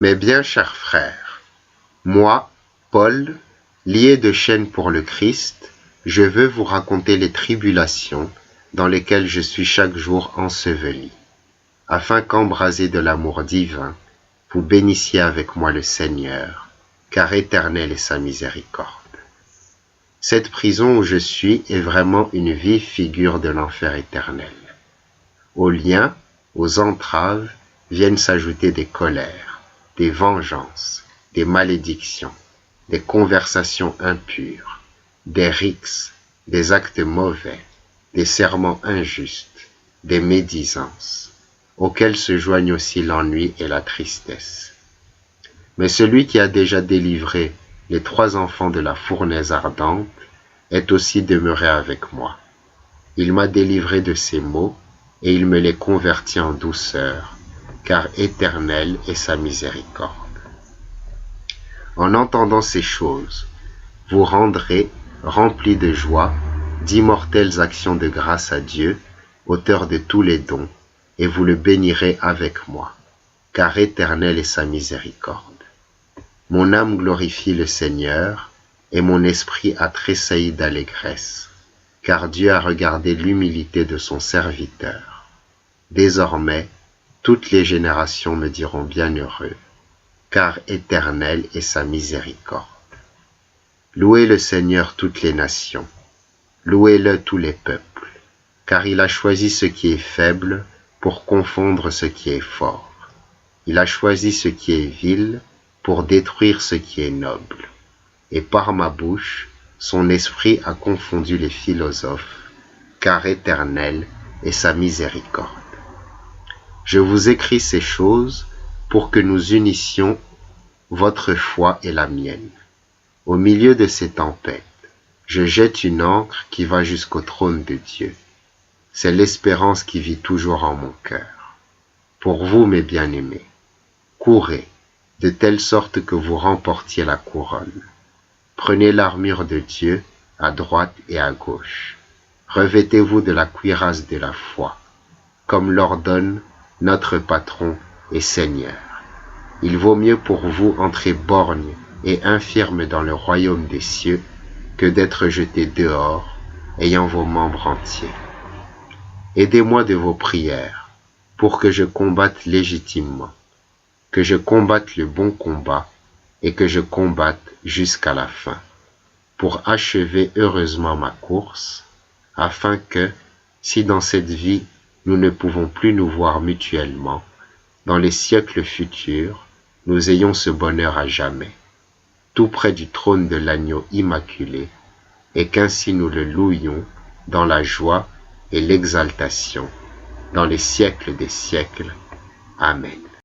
Mes bien chers frères, moi, Paul, lié de chaînes pour le Christ, je veux vous raconter les tribulations dans lesquelles je suis chaque jour enseveli, afin qu'embrasé de l'amour divin, vous bénissiez avec moi le Seigneur, car éternelle est sa miséricorde. Cette prison où je suis est vraiment une vive figure de l'enfer éternel. Aux liens, aux entraves, viennent s'ajouter des colères, des vengeances, des malédictions, des conversations impures, des rixes, des actes mauvais, des serments injustes, des médisances, auxquels se joignent aussi l'ennui et la tristesse. Mais celui qui a déjà délivré les 3 enfants de la fournaise ardente est aussi demeuré avec moi. Il m'a délivré de ces maux et il me les convertit en douceur, car éternelle est sa miséricorde. En entendant ces choses, vous rendrez, remplis de joie, d'immortelles actions de grâce à Dieu, auteur de tous les dons, et vous le bénirez avec moi, car éternelle est sa miséricorde. Mon âme glorifie le Seigneur, et mon esprit a tressailli d'allégresse, car Dieu a regardé l'humilité de son serviteur. Désormais, toutes les générations me diront bienheureux, car éternelle est sa miséricorde. Louez le Seigneur toutes les nations, louez-le tous les peuples, car il a choisi ce qui est faible pour confondre ce qui est fort. Il a choisi ce qui est vil pour détruire ce qui est noble. Et par ma bouche, son esprit a confondu les philosophes, car éternelle est sa miséricorde. Je vous écris ces choses pour que nous unissions votre foi et la mienne. Au milieu de ces tempêtes, je jette une ancre qui va jusqu'au trône de Dieu. C'est l'espérance qui vit toujours en mon cœur. Pour vous, mes bien-aimés, courez, de telle sorte que vous remportiez la couronne. Prenez l'armure de Dieu à droite et à gauche. Revêtez-vous de la cuirasse de la foi, comme l'ordonne notre patron et Seigneur. Il vaut mieux pour vous entrer borgne et infirme dans le royaume des cieux que d'être jeté dehors, ayant vos membres entiers. Aidez-moi de vos prières, pour que je combatte légitimement, que je combatte le bon combat et que je combatte jusqu'à la fin, pour achever heureusement ma course, afin que, si dans cette vie nous ne pouvons plus nous voir mutuellement, dans les siècles futurs, nous ayons ce bonheur à jamais, tout près du trône de l'agneau immaculé, et qu'ainsi nous le louions dans la joie et l'exaltation, dans les siècles des siècles. Amen.